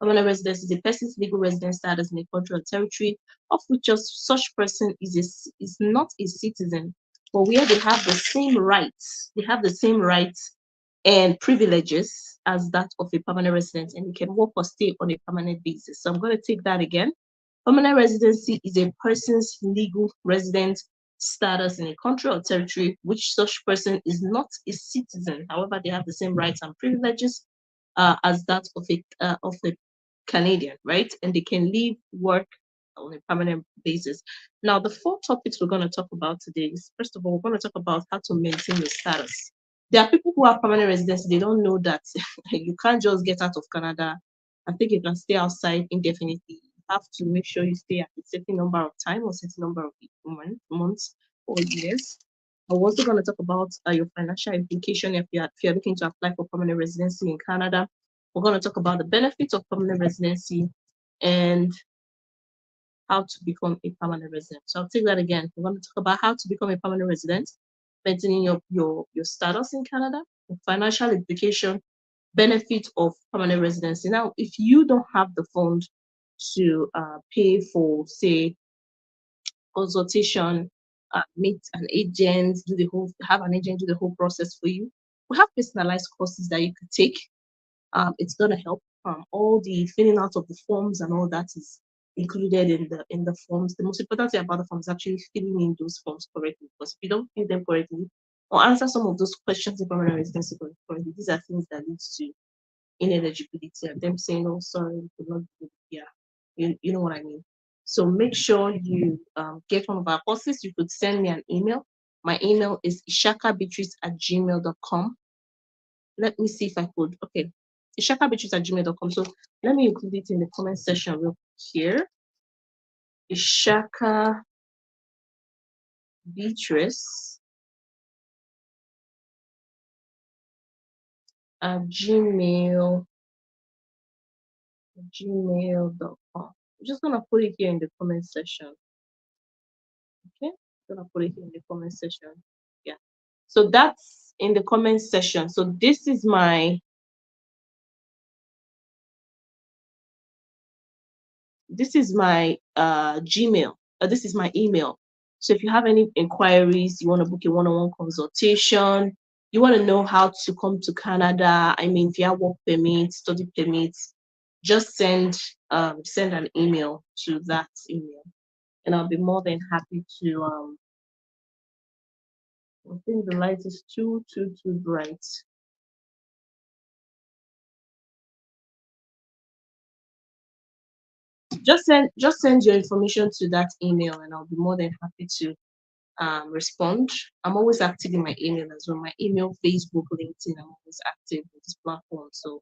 Permanent residence is a person's legal residence status in a country or territory of which just such person is not a citizen, but where they have the same rights. They have the same rights and privileges as that of a permanent resident, and they can work or stay on a permanent basis. So I'm going to take that again. Permanent residency is a person's legal resident status in a country or territory which such person is not a citizen. However, they have the same rights and privileges as that of a Canadian, right? And they can live, work on a permanent basis. Now, the four topics we're going to talk about today is, first of all, we're going to talk about how to maintain your status. There are people who have permanent residency, they don't know that you can't just get out of Canada. I think you can stay outside indefinitely. You have to make sure you stay at a certain number of time or certain number of months or years. We're also going to talk about your financial implication if you're looking to apply for permanent residency in Canada. We're going to talk about the benefits of permanent residency and how to become a permanent resident. So I'll take that again. We're going to talk about how to become a permanent resident, maintaining your status in Canada, the financial implication, benefit of permanent residency. Now, if you don't have the fund to pay for, say, consultation, meet an agent, have an agent do the whole process for you, we have personalized courses that you could take. It's going to help. All the filling out of the forms and all that is included in the forms. The most important thing about the forms is actually filling in those forms correctly, because if you don't fill them correctly or answer some of those questions in permanent residency correctly, these are things that leads to ineligibility and them saying, "Oh, sorry, we could not do it." Yeah, you know what I mean. So make sure you get one of our courses. You could send me an email. My email is ishakabeatrice@gmail.com. Let me see if I could. Okay, ishakabeatrice@gmail.com. So let me include it in the comment section real quick here. Ishakabeatrice at gmail.com. I'm just gonna put it here in the comment section. Okay, I'm gonna put it here in the comment section. Yeah. So that's in the comment section. So this is my Gmail. This is my email. So if you have any inquiries, you want to book a one-on-one consultation, you want to know how to come to Canada, I mean, via work permits, study permits, just send an email to that email, and I'll be more than happy to. I think the light is too bright. Just send your information to that email, and I'll be more than happy to respond. I'm always active in my email as well. My email, Facebook, LinkedIn. I'm always active with this platform. So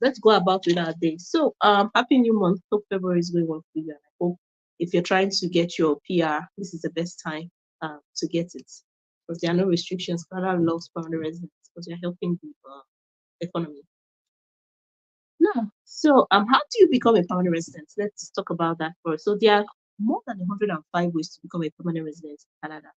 let's go about with our day. So happy new month. Hope February is going well for you. And I hope if you're trying to get your PR, this is the best time to get it, because there are no restrictions. Canada loves permanent residents because you're helping the economy. Now, so how do you become a permanent resident? Let's talk about that first. So there are more than 105 ways to become a permanent resident in Canada.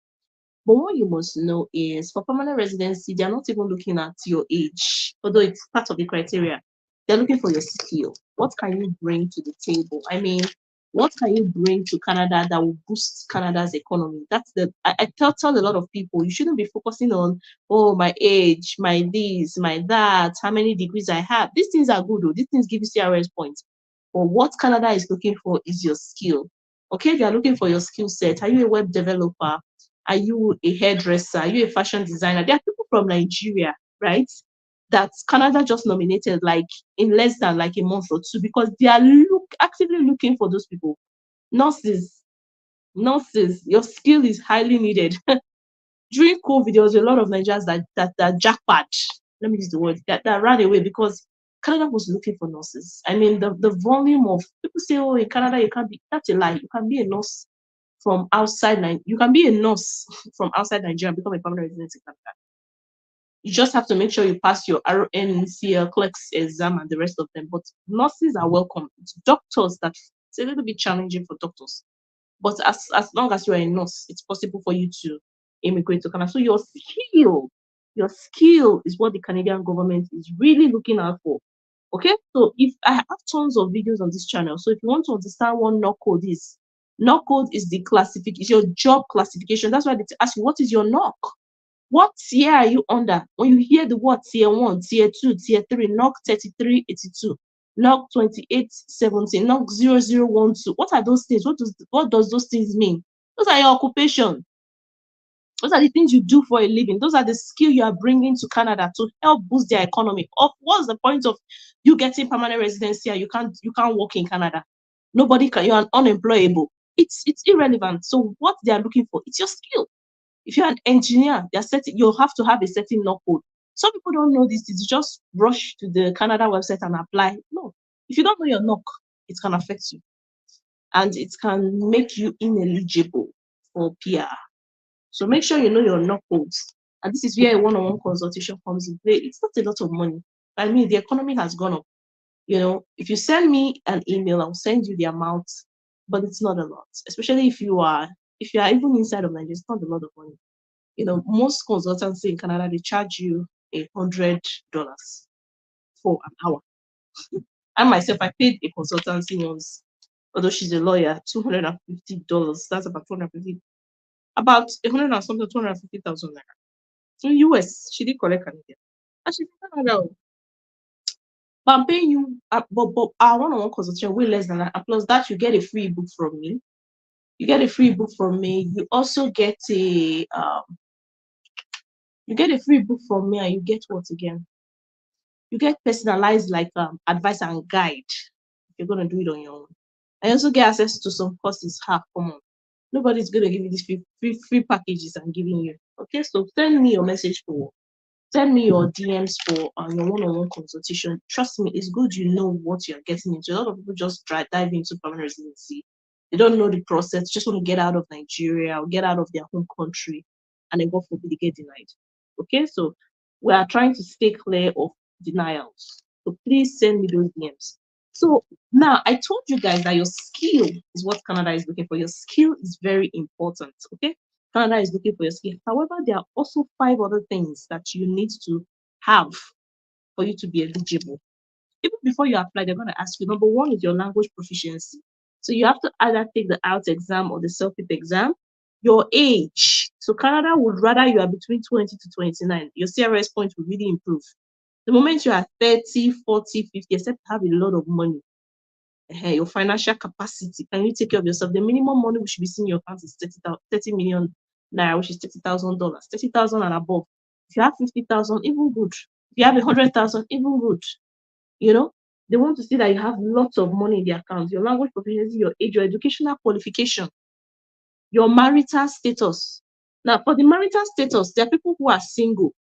But what you must know is for permanent residency, they're not even looking at your age, although it's part of the criteria. They're looking for your skill. What can you bring to the table? I mean, what can you bring to Canada that will boost Canada's economy? That's I tell a lot of people, you shouldn't be focusing on, oh, my age, my this, my that, how many degrees I have. These things are good, though. These things give you CRS points. But what Canada is looking for is your skill. Okay, they are looking for your skill set. Are you a web developer? Are you a hairdresser? Are you a fashion designer? There are people from Nigeria, right? That Canada just nominated like in less than like a month or two, because they are actively looking for those people. Nurses, your skill is highly needed. During COVID, there was a lot of Nigerians that jackpot. Let me use the word that ran away because Canada was looking for nurses. I mean, the volume of people say, oh, in Canada you can't be. That's a lie. You can be a nurse from outside. You can be a nurse from outside Nigeria and become a permanent resident in Canada. You just have to make sure you pass your RNCL clerks exam and the rest of them. But nurses are welcome. It's doctors that it's a little bit challenging for doctors. But as long as you're a nurse, it's possible for you to immigrate to Canada. So your skill is what the Canadian government is really looking out for. Okay, so if I have tons of videos on this channel, so if you want to understand what knock code is, knock code is the classification, is your job classification. That's why they ask you, what is your knock? What tier are you under? When you hear the word tier 1, tier 2, tier 3, knock 3382, knock 2817, knock 0012, what are those things? What does those things mean? Those are your occupation. Those are the things you do for a living. Those are the skill you are bringing to Canada to help boost their economy. What's the point of you getting permanent residency and you can't work in Canada? Nobody can. You're unemployable. It's irrelevant. So what they are looking for, it's your skill. If you're an engineer, you have to have a certain knock code. Some people don't know this. It's just rush to the Canada website and apply. No, if you don't know your knock, it can affect you, and it can make you ineligible for PR. So make sure you know your knock codes. And this is where a one-on-one consultation comes in play. It's not a lot of money. I mean, the economy has gone up. If you send me an email, I'll send you the amount, but it's not a lot. Especially if you are even inside of Nigeria, it's not a lot of money. Most consultants in Canada, they charge you $100 for an hour. I myself, I paid a consultancy once, although she's a lawyer, $250. That's about 250, about 100 and something, 250,000 naira. So US, she did collect Canadian. And she did Canada. But I'm paying you, but our one-on-one consultation way less than that. And plus that, you get a free book from me. You also get a free book from me, and you get what again? You get personalized advice and guide if you're gonna do it on your own. I also get access to some courses. Come on. Nobody's gonna give you these free packages I'm giving you. Okay, so send me your DMs for your one-on-one consultation. Trust me, it's good you know what you're getting into. A lot of people just dive into permanent residency. They don't know the process, just want to get out of Nigeria or get out of their home country, and then God forbid they get denied. Okay, so we are trying to stay clear of denials. So please send me those DMs. So now I told you guys that your skill is what Canada is looking for. Your skill is very important. Okay, Canada is looking for your skill. However, there are also 5 other things that you need to have for you to be eligible. Even before you apply, they're going to ask you. Number 1 is your language proficiency. So you have to either take the IELTS exam or the self-pip exam. Your age. So Canada would rather you are between 20 to 29. Your CRS point will really improve. The moment you are 30, 40, 50, except have a lot of money, your financial capacity, can you take care of yourself? The minimum money we should be seeing in your account is 30 million naira, which is $30,000. 30,000 and above. If you have 50,000, even good. If you have 100,000, even good. They want to see that you have lots of money in the account. Your language proficiency, your age, your educational qualification, your marital status. Now, for the marital status, there are people who are single.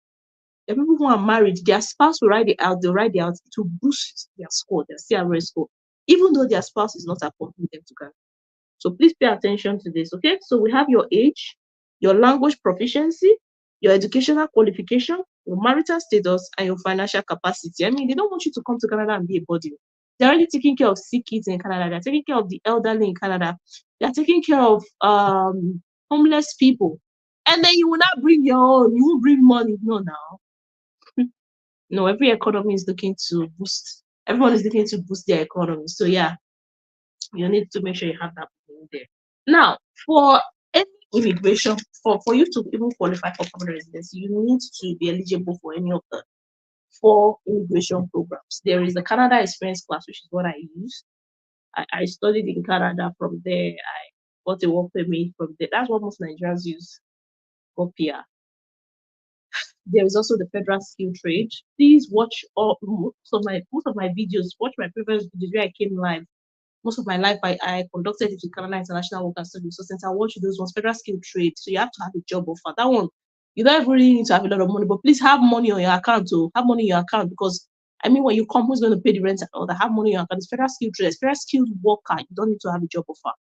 There are people who are married. Their spouse will write it out. They'll write it out to boost their score, their CRS score, even though their spouse is not accompanying them to Canada. So please pay attention to this, okay? So we have your age, your language proficiency, your educational qualification, your marital status, and your financial capacity. I mean, they don't want you to come to Canada and be a body. They're already taking care of sick kids in Canada. They're taking care of the elderly in Canada. They're taking care of homeless people. And then you will not bring your own. You will bring money. No, now. No, every economy is looking to boost. Everyone is looking to boost their economy. So yeah, you need to make sure you have that money there. Now, for any immigration, for you to even qualify for permanent residency, you need to be eligible for any of the 4 immigration programs. There is the Canada Experience class, which is what I use. I studied in Canada. From there, I got a work permit from there. That's what most Nigerians use for PR. There is also the federal skill trade. Please watch most of my videos. Watch my previous videos where I came live. Most of my life, I conducted it with Canada International Work and Study Resource Center. I watch those ones, federal skill trade. So you have to have a job offer. That one, you don't really need to have a lot of money, but please have money on your account. Have money in your account, because I mean, when you come, who's going to pay the rent and all that? Have money in your account. It's federal skill trade. It's federal skilled worker. You don't need to have a job offer.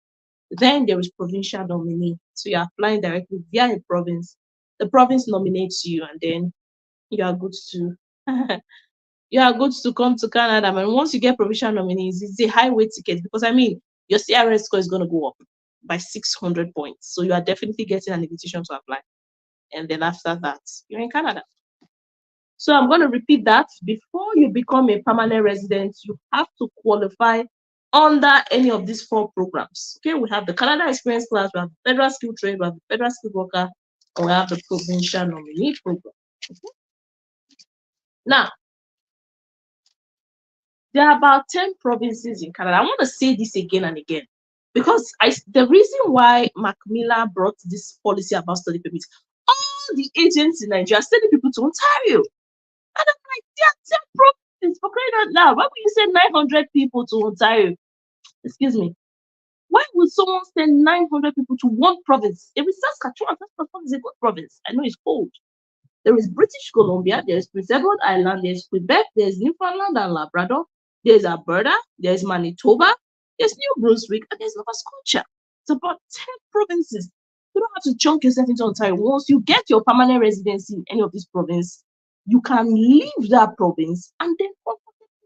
Then there is provincial nominee. So you're applying directly via a province. The province nominates you, and then you are good to you are good to come to Canada. And once you get provincial nominees, it's a highway ticket, because I mean, your CRS score is going to go up by 600 points. So you are definitely getting an invitation to apply. And then after that, you're in Canada. So I'm going to repeat that. Before you become a permanent resident, you have to qualify under any of these 4 programs. Okay, we have the Canada Experience Class, we have the Federal Skill Trade, we have the Federal Skill Worker, and we have the Provincial Nominee Program. Okay? Now, there are about 10 provinces in Canada. I want to say this again and again because the reason why Mac Miller brought this policy about study permits, all the agents in Nigeria sending people to Ontario. And I'm like, there are 10 provinces for crying out loud. Why would you send 900 people to Ontario? Excuse me. Why would someone send 900 people to one province? If it's Saskatchewan, Saskatchewan is a good province. I know it's cold. There is British Columbia, there is Prince Edward Island, there's Quebec, there's Newfoundland and Labrador, there's Alberta, there's Manitoba, there's New Brunswick, and there's Nova Scotia. It's about 10 provinces. You don't have to chunk yourself into Ontario. Once you get your permanent residency in any of these provinces, you can leave that province and then move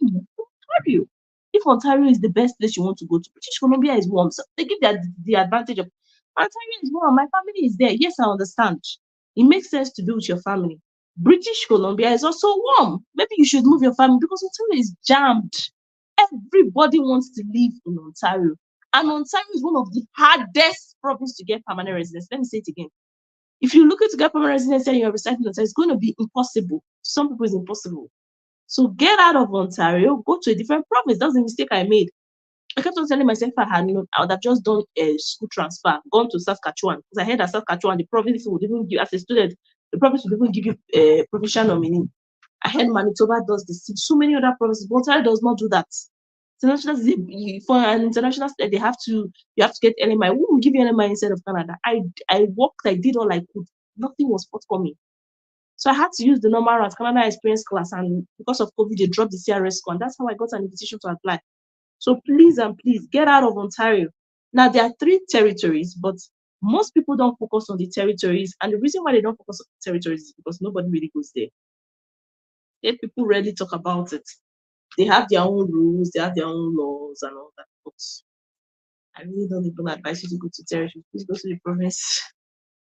to Ontario. If Ontario is the best place you want to go to, British Columbia is warm. So they give the advantage of Ontario is warm. My family is there. Yes, I understand. It makes sense to be with your family. British Columbia is also warm. Maybe you should move your family because Ontario is jammed. Everybody wants to live in Ontario. And Ontario is one of the hardest provinces to get permanent residence. Let me say it again. If you're looking to get permanent residence and you're residing in Ontario, it's going to be impossible. Some people, it's impossible. So get out of Ontario, go to a different province. That's the mistake I made. I kept on telling myself I would have just done a school transfer, gone to Saskatchewan, because I heard that Saskatchewan, the province would even give, as a student, the province would even give you a provincial nominee. I heard Manitoba does this. So many other provinces, but Ontario does not do that. International, for an international student, you have to get LMI. Who will give you LMI instead of Canada? I worked, I did all I could. Nothing was forthcoming. So I had to use the normal route, Canada Experience Class, and because of COVID, they dropped the CRS score, and that's how I got an invitation to apply. So please and please get out of Ontario. Now, there are 3 territories, but most people don't focus on the territories. And the reason why they don't focus on the territories is because nobody really goes there. If people rarely talk about it, they have their own rules, they have their own laws and all that. But I really don't even advise you to go to territories. Please go to the province,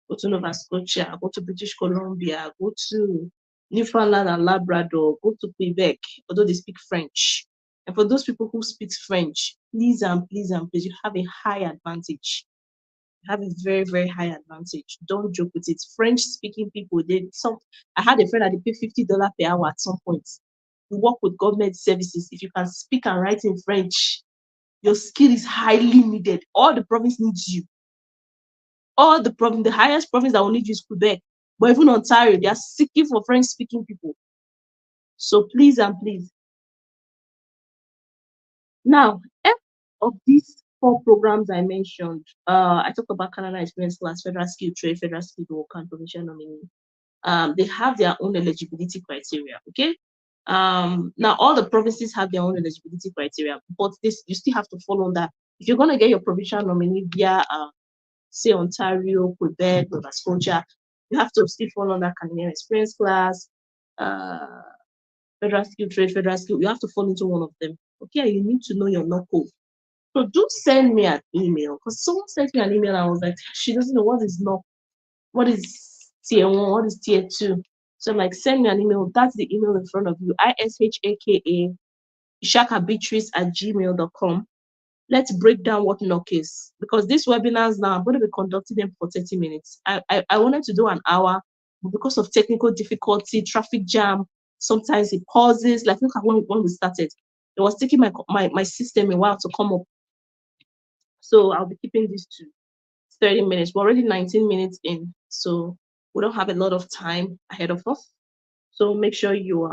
go to Nova Scotia, go to British Columbia, go to Newfoundland and Labrador, go to Quebec, although they speak French. And for those people who speak French, please and please and please, you have a high advantage. You have a very, very high advantage. Don't joke with it. French-speaking people, I had a friend that they pay $50 per hour at some point. You work with government services. If you can speak and write in French, your skill is highly needed. All the province needs you. The highest province that will need you is Quebec. But even Ontario, they are seeking for French-speaking people. So please and please. Now, F of these 4 programs I mentioned, I talked about Canada Experience Class, Federal Skill Trade, Federal Skill Worker, and Provincial Nominee. They have their own eligibility criteria, okay? Now, all the provinces have their own eligibility criteria, but you still have to follow that. If you're going to get your provincial nominee via, say, Ontario, Quebec, Nova Scotia, you have to still follow that Canadian Experience Class, Federal Skill Trade, Federal Skill. You have to fall into one of them. Okay, you need to know your NOCO. So do send me an email, because someone sent me an email and I was like, she doesn't know what is NOCO, what is tier 1, what is tier 2. So I'm like, send me an email. That's the email in front of you, ishaka ishaka@gmail.com. Let's break down what NOC is, because these webinars now, I'm going to be conducting them for 30 minutes. I wanted to do an hour, but because of technical difficulty, traffic jam, sometimes it pauses. Like, look at when we started, it was taking my system a while to come up. So I'll be keeping this to 30 minutes. We're already 19 minutes in, so we don't have a lot of time ahead of us. So make sure you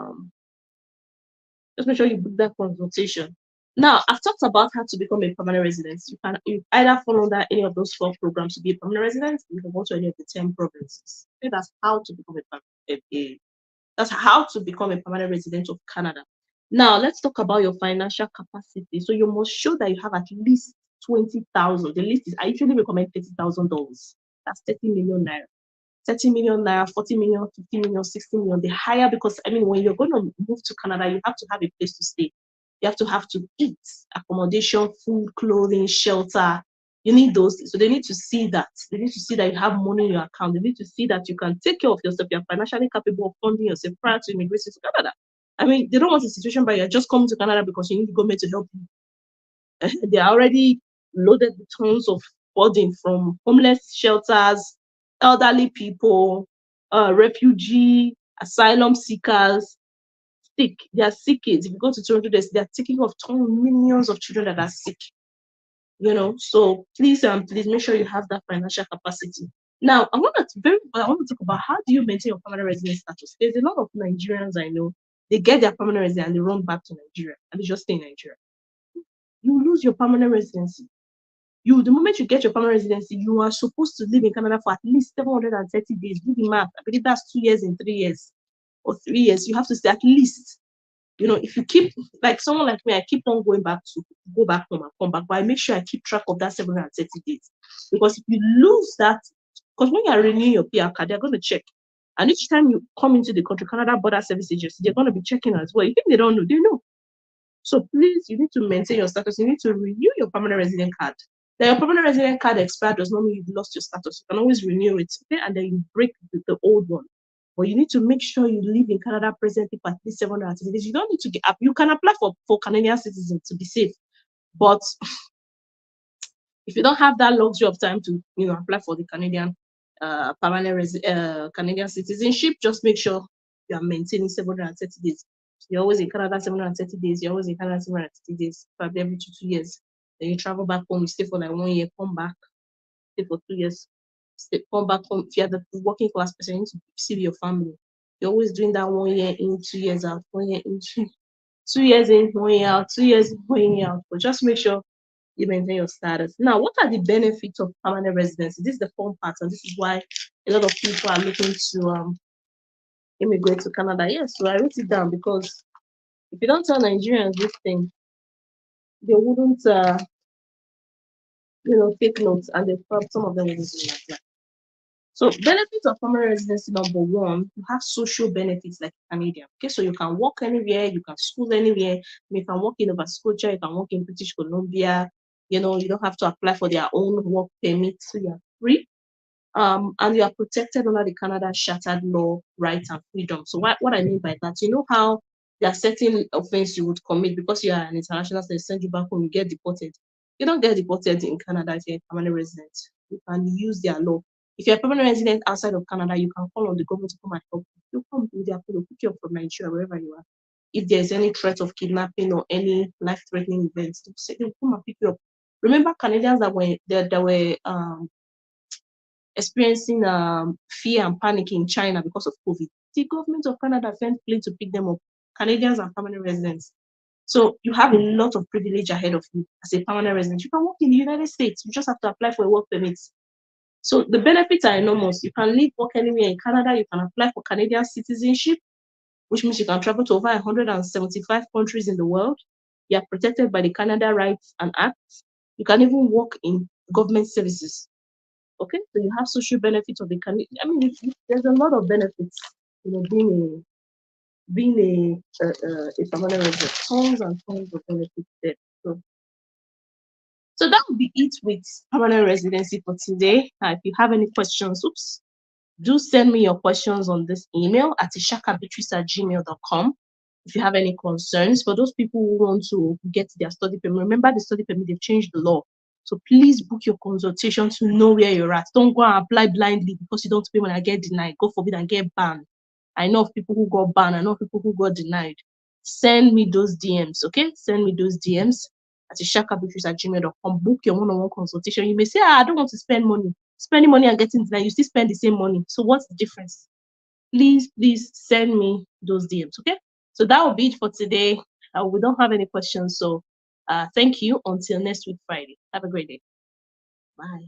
just make sure you book that consultation. Now, I've talked about how to become a permanent resident. You either follow under any of those 4 programs to be a permanent resident. You can go to any of the 10 provinces. Okay, that's how to become a permanent resident of Canada. Now, let's talk about your financial capacity. So you must show that you have at least 20,000. The list is, I usually recommend $30,000. That's 30 million naira. 30 million naira, 40 million, 50 million, 60 million. The higher, because when you're going to move to Canada, you have to have a place to stay. You have to eat, accommodation, food, clothing, shelter. You need those. So they need to see that. They need to see that you have money in your account. They need to see that you can take care of yourself. You're financially capable of funding yourself prior to immigrating to Canada. I mean, they don't want a situation where you're just coming to Canada because you need the government to help you. They are already loaded with tons of burden from homeless shelters, elderly people, refugee, asylum seekers, sick. They are sick kids. If you go to Toronto, they're taking of millions of children that are sick. So please make sure you have that financial capacity. Now, I want to talk about how do you maintain your permanent resident status. There's a lot of Nigerians I know, they get their permanent residence and they run back to Nigeria and they just stay in Nigeria. You lose your permanent residency. The moment you get your permanent residency, you are supposed to live in Canada for at least 730 days. Do the math. I believe that's 2 years in 3 years, or 3 years. You have to stay at least. If you keep, like someone like me, I keep on go back home and come back, but I make sure I keep track of that 730 days. Because if you lose that, because when you are renewing your PR card, they're going to check. And each time you come into the country, Canada Border Service Agency, they're going to be checking as well. You think they don't know? They know. So please, you need to maintain your status. You need to renew your permanent resident card. Then your permanent resident card expired does not mean you've lost your status. You can always renew it, okay? And then you break the old one. But you need to make sure you live in Canada presently for at least 730 days. You don't need to get up. You can apply for Canadian citizens to be safe. But if you don't have that luxury of time to apply for the Canadian Canadian citizenship, just make sure you are maintaining 730 days. You're always in Canada 730 days. You're always in Canada 730 days, probably every 2 years. Then you travel back home, you stay for like 1 year, come back, stay for 2 years, come back home. If you're the working class person, you need to see your family. You're always doing that 1 year in, 2 years out, 1 year in, 2 years in, 1 year out, 2 years in, 1 year out. But just make sure you maintain your status. Now, what are the benefits of permanent residency? This is the fun part, and this is why a lot of people are looking to immigrate to Canada. Yes, so I wrote it down because if you don't tell Nigerians this thing, they wouldn't, take notes, and some of them will do like. So benefits of permanent residency, number one, you have social benefits like Canadian. Okay, so you can work anywhere, you can school anywhere. You can work in Nova Scotia, you can work in British Columbia. You don't have to apply for their own work permit, so you're free. And you are protected under the Canada Shattered Law, Rights and Freedom. So what I mean by that, you know how there are certain offense you would commit because you are an international, so they send you back home, you get deported. You don't get deported in Canada if you're a permanent resident. You can use their law. If you're a permanent resident outside of Canada, you can call on the government to come and help you. You come with their people, pick you up from Nigeria, wherever you are. If there's any threat of kidnapping or any life-threatening events, they'll come and pick you up. Remember Canadians that were experiencing fear and panic in China because of COVID. The government of Canada sent planes to pick them up, Canadians and permanent residents. So you have a lot of privilege ahead of you as a permanent resident. You can work in the United States. You just have to apply for a work permit. So the benefits are enormous. You can live, work anywhere in Canada. You can apply for Canadian citizenship, which means you can travel to over 175 countries in the world. You are protected by the Canada Rights and Acts. You can even work in government services. Okay, so you have social benefits of the Canadian. I mean, there's a lot of benefits, being a permanent resident. Tons and tons of benefits there. So that would be it with permanent residency for today. If you have any questions, do send me your questions on this email at ishakabeatrice@gmail.com. If you have any concerns, for those people who want to get their study permit, remember the study permit, they've changed the law. So please book your consultation to know where you're at. Don't go and apply blindly because you don't pay when I get denied. God forbid and get banned. I know of people who got banned. I know of people who got denied. Send me those DMs, okay? Send me those DMs at ishakabeatrice@gmail.com. Book your one-on-one consultation. You may say, I don't want to spend money. Spending money and getting denied, you still spend the same money. So what's the difference? Please send me those DMs, okay? So that will be it for today. We don't have any questions. So thank you until next week, Friday. Have a great day. Bye.